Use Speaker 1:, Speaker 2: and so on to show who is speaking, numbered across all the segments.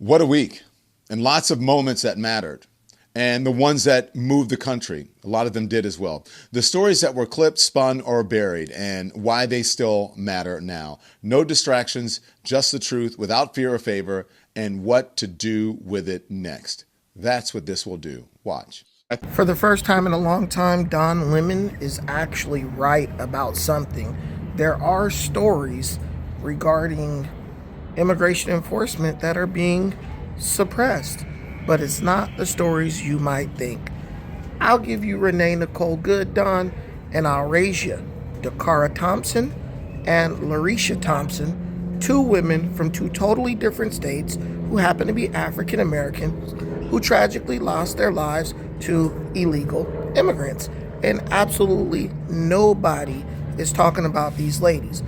Speaker 1: What a week, and lots of moments that mattered, and the ones that moved the country. A lot of them did as well. The stories that were clipped, spun, or buried, and why they still matter now. No distractions, just the truth, without fear or favor, and what to do with it next. That's what this will do. Watch.
Speaker 2: For the first time in a long time, Don Lemon is actually right about something. There are stories regarding immigration enforcement that are being suppressed, but it's not the stories you might think. I'll give you Renee Nicole Good, Don, and I'll raise you Dakara Thompson and Larisha Thompson, two women from two totally different states who happen to be African Americans who tragically lost their lives to illegal immigrants. And absolutely nobody is talking about these ladies.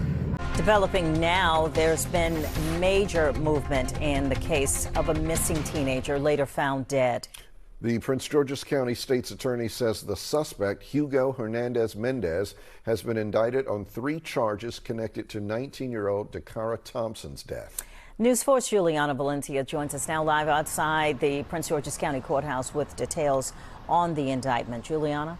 Speaker 3: Developing now, there's been major movement in the case of a missing teenager later found dead.
Speaker 4: The Prince George's County State's Attorney says the suspect, Hugo Hernandez Mendez, has been indicted on 3 charges connected to 19-year-old Dakara Thompson's death. News 4's Juliana Valencia joins us now live outside the Prince George's County Courthouse with details on the indictment. Juliana?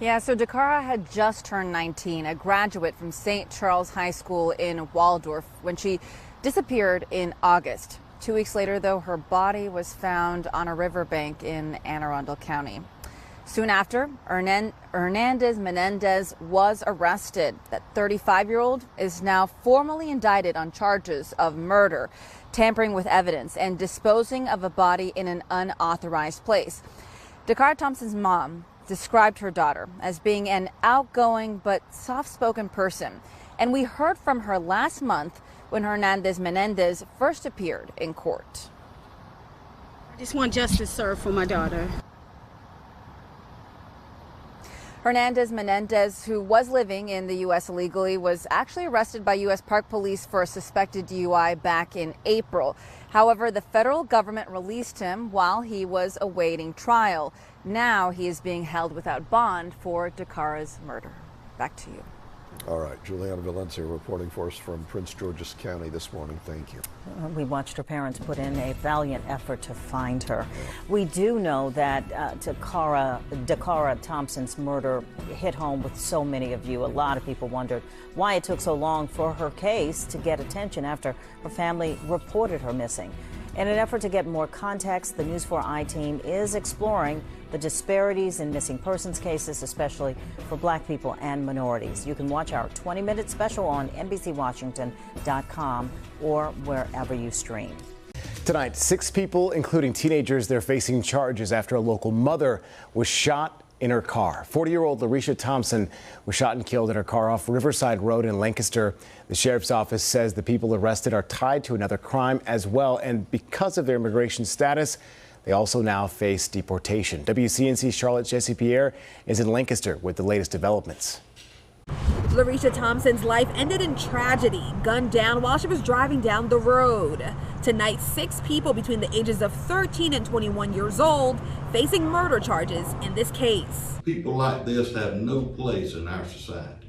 Speaker 5: Yeah, so Dakara had just turned 19, a graduate from St. Charles High School in Waldorf, when she disappeared in August. 2 weeks later, though, her body was found on a riverbank in Anne Arundel County. Soon after, Hernandez Menendez was arrested. That 35-year-old is now formally indicted on charges of murder, tampering with evidence, and disposing of a body in an unauthorized place. Dakara Thompson's mom described her daughter as being an outgoing but soft-spoken person. And we heard from her last month when Hernandez Menendez first appeared in court.
Speaker 6: I just want justice served for my daughter.
Speaker 5: Hernandez Menendez, who was living in the U.S. illegally, was actually arrested by U.S. Park Police for a suspected DUI back in April. However, the federal government released him while he was awaiting trial. Now he is being held without bond for Dakara's murder. Back to you.
Speaker 4: All right, Juliana Valencia reporting for us from Prince George's County this morning. Thank you.
Speaker 3: We watched her parents put in a valiant effort to find her. We do know that Dakara Thompson's murder hit home with so many of you. A lot of people wondered why it took so long for her case to get attention after her family reported her missing. In an effort to get more context, the News 4 I-team is exploring the disparities in missing persons cases, especially for Black people and minorities. You can watch our 20-minute special on NBCWashington.com or wherever you stream.
Speaker 7: Tonight, 6 people, including teenagers, they're facing charges after a local mother was shot in her car. 40-year-old Larisha Thompson was shot and killed in her car off Riverside Road in Lancaster. The sheriff's office says the people arrested are tied to another crime as well, and because of their immigration status, they also now face deportation. WCNC's Charlotte Jesse Pierre is in Lancaster with the latest developments.
Speaker 8: Larisha Thompson's life ended in tragedy, gunned down while she was driving down the road. Tonight, 6 people between the ages of 13 and 21 years old facing murder charges in this case.
Speaker 9: People like this have no place in our society,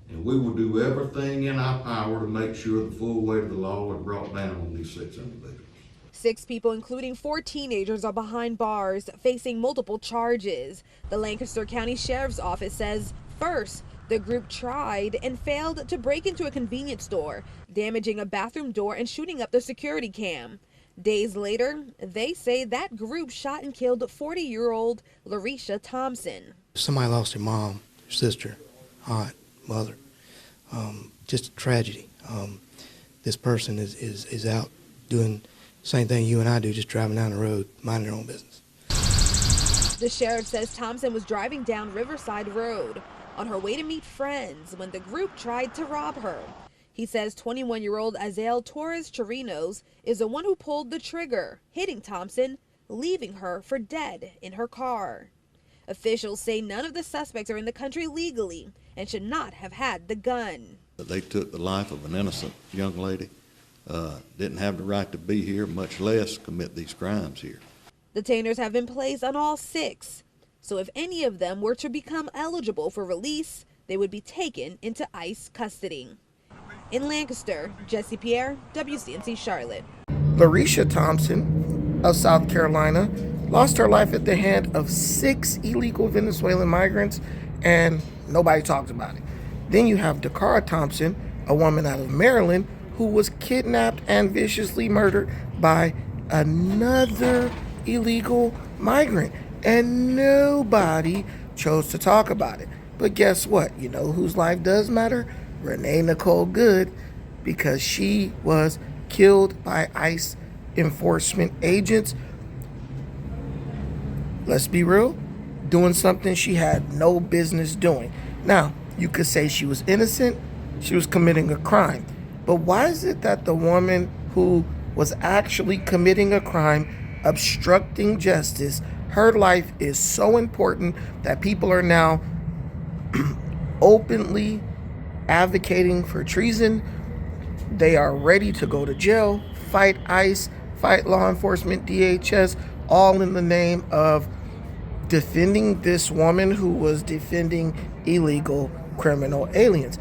Speaker 9: and we will do everything in our power to make sure the full weight of the law is brought down on these 6 individuals.
Speaker 8: 6 people, including 4 teenagers, are behind bars facing multiple charges. The Lancaster County Sheriff's Office says, first, the group tried and failed to break into a convenience store, damaging a bathroom door and shooting up the security cam. Days later, they say that group shot and killed 40-year-old Larisha Thompson.
Speaker 2: Somebody lost their mom, their sister, aunt, mother. Just a tragedy. This person is out doing the same thing you and I do, just driving down the road, minding their own business.
Speaker 8: The sheriff says Thompson was driving down Riverside Road on her way to meet friends when the group tried to rob her. He says 21-year-old Azael Torres Chirinos is the one who pulled the trigger, hitting Thompson, leaving her for dead in her car. Officials say none of the suspects are in the country legally and should not have had the gun.
Speaker 9: They took the life of an innocent young lady, didn't have the right to be here, much less commit these crimes here.
Speaker 8: Detainers have been placed on all 6. So if any of them were to become eligible for release, they would be taken into ICE custody. In Lancaster, Jesse Pierre, WCNC Charlotte.
Speaker 2: Larisha Thompson of South Carolina lost her life at the hand of 6 illegal Venezuelan migrants, and nobody talks about it. Then you have Dakara Thompson, a woman out of Maryland, who was kidnapped and viciously murdered by another illegal migrant, and nobody chose to talk about it. But guess what? You know whose life does matter? Renee Nicole Good, because she was killed by ICE enforcement agents. Let's be real, doing something she had no business doing. Now, you could say she was innocent, she was committing a crime. But why is it that the woman who was actually committing a crime, obstructing justice, her life is so important that people are now openly advocating for treason? They are ready to go to jail, fight ICE, fight law enforcement, DHS, all in the name of defending this woman who was defending illegal criminal aliens.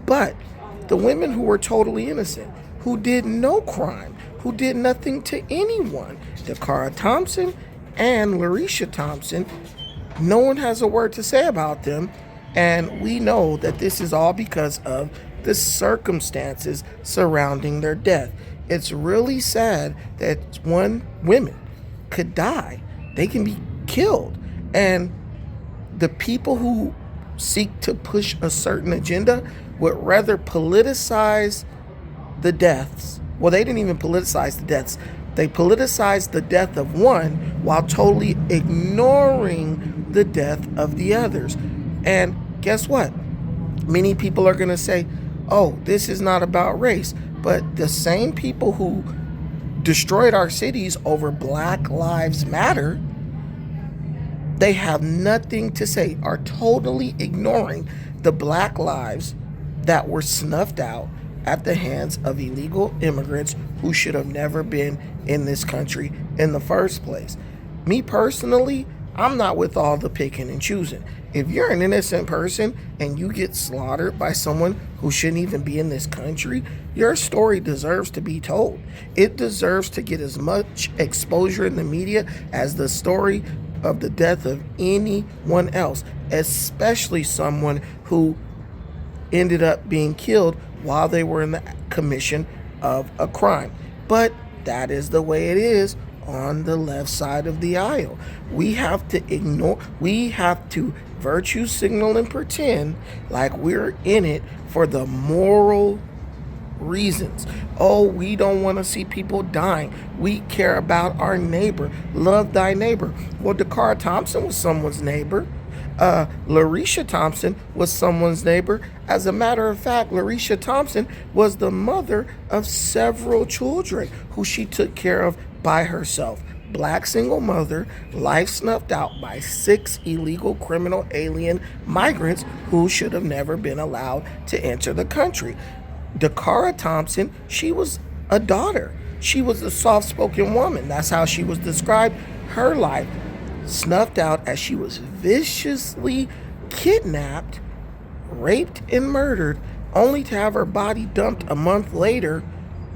Speaker 2: But the women who were totally innocent, who did no crime, who did nothing to anyone, Dakara Thompson and Larisha Thompson, no one has a word to say about them. And we know that this is all because of the circumstances surrounding their death. It's really sad that women could die. They can be killed. And the people who seek to push a certain agenda would rather politicize the deaths. Well, they didn't even politicize the deaths. They politicized the death of one while totally ignoring the death of the others. And guess what? Many people are going to say, oh, this is not about race. But the same people who destroyed our cities over Black Lives Matter, they have nothing to say, are totally ignoring the Black lives that were snuffed out at the hands of illegal immigrants who should have never been in this country in the first place. Me personally, I'm not with all the picking and choosing. If you're an innocent person and you get slaughtered by someone who shouldn't even be in this country, your story deserves to be told. It deserves to get as much exposure in the media as the story of the death of anyone else, especially someone who ended up being killed while they were in the commission of a crime. But that is the way it is on the left side of the aisle. We have to virtue signal and pretend like we're in it for the moral reasons. Oh, we don't want to see people dying. We care about our neighbor. Love thy neighbor. Well, Dakara Thompson was someone's neighbor. Larisha Thompson was someone's neighbor. As a matter of fact, Larisha Thompson was the mother of several children who she took care of by herself. Black single mother, life snuffed out by 6 illegal criminal alien migrants who should have never been allowed to enter the country. Dakara Thompson, she was a daughter. She was a soft-spoken woman. That's how she was described. Her life snuffed out as she was viciously kidnapped, raped, and murdered, only to have her body dumped a month later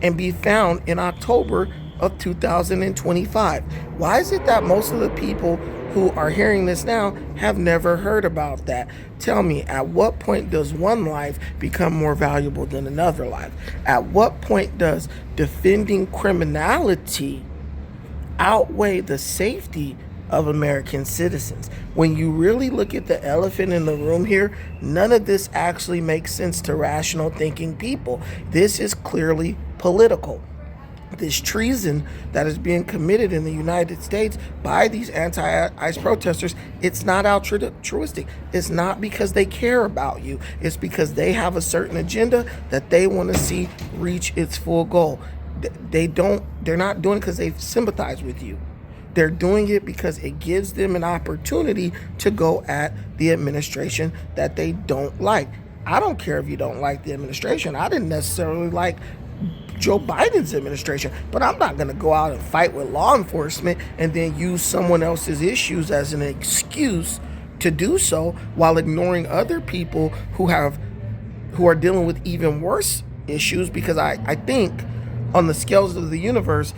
Speaker 2: and be found in October of 2025. Why is it that most of the people who are hearing this now have never heard about that. Tell me, at what point does one life become more valuable than another life? At what point does defending criminality outweigh the safety of American citizens? When you really look at the elephant in the room here, none of this actually makes sense to rational thinking people. This is clearly political. This treason that is being committed in the United States by these anti-ICE protesters, it's not altruistic. It's not because they care about you. It's because they have a certain agenda that they want to see reach its full goal. They're not doing it because they sympathize with you. They're doing it because it gives them an opportunity to go at the administration that they don't like. I don't care if you don't like the administration. I didn't necessarily like Joe Biden's administration, but I'm not going to go out and fight with law enforcement and then use someone else's issues as an excuse to do so while ignoring other people who are dealing with even worse issues. Because I think on the scales of the universe,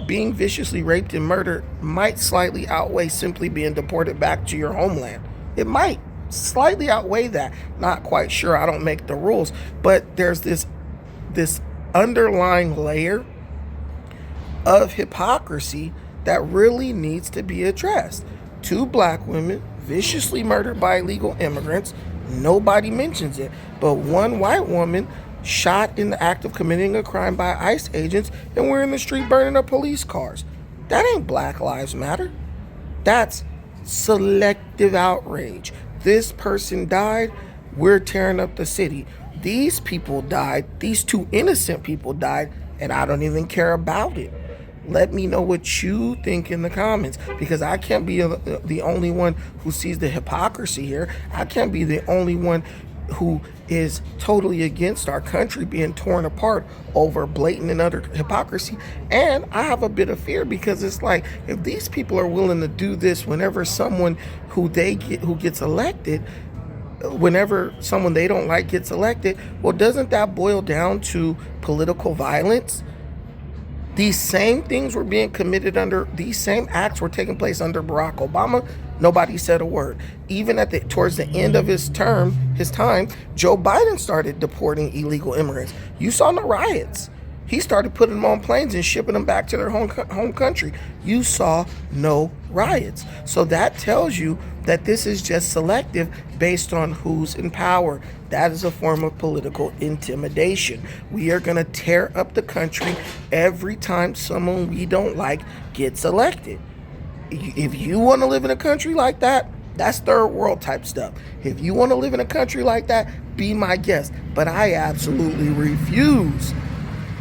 Speaker 2: being viciously raped and murdered might slightly outweigh simply being deported back to your homeland. It might slightly outweigh that. Not quite sure. I don't make the rules, but there's this underlying layer of hypocrisy that really needs to be addressed. 2 black women viciously murdered by illegal immigrants. Nobody mentions it, but 1 white woman shot in the act of committing a crime by ICE agents, and we're in the street burning up police cars. That ain't Black Lives Matter. That's selective outrage. This person died, we're tearing up the city. These people died, these 2 innocent people died, and I don't even care about it. Let me know what you think in the comments, because I can't be the only one who sees the hypocrisy here. I can't be the only one who is totally against our country being torn apart over blatant and utter hypocrisy. And I have a bit of fear, because it's like, if these people are willing to do this whenever someone who gets elected, whenever someone they don't like gets elected, well, doesn't that boil down to political violence? These same things were being committed these same acts were taking place under Barack Obama. Nobody said a word. Even towards the end of his time, Joe Biden started deporting illegal immigrants. You saw the riots. He started putting them on planes and shipping them back to their home country. You saw no riots. So that tells you that this is just selective based on who's in power. That is a form of political intimidation. We are going to tear up the country every time someone we don't like gets elected. If you want to live in a country like that, that's third world type stuff. If you want to live in a country like that, be my guest. But I absolutely refuse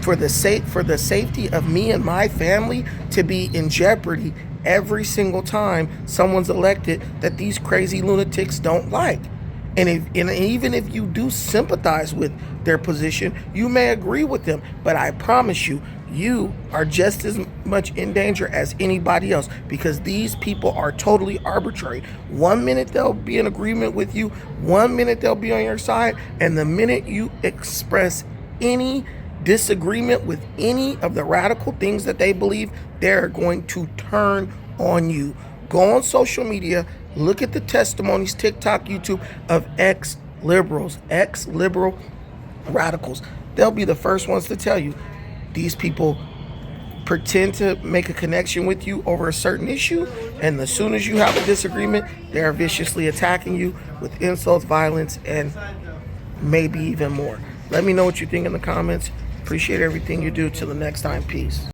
Speaker 2: for the safety of me and my family to be in jeopardy every single time someone's elected that these crazy lunatics don't like. And even if you do sympathize with their position, you may agree with them, but I promise you, you are just as much in danger as anybody else, because these people are totally arbitrary. 1 minute they'll be in agreement with you, 1 minute they'll be on your side, and the minute you express any disagreement with any of the radical things that they believe, they're going to turn on you. Go on social media, look at the testimonies, TikTok, YouTube, of ex-liberals, ex-liberal radicals. They'll be the first ones to tell you these people pretend to make a connection with you over a certain issue, and as soon as you have a disagreement, they're viciously attacking you with insults, violence, and maybe even more. Let me know what you think in the comments. Appreciate everything you do. Till the next time, peace.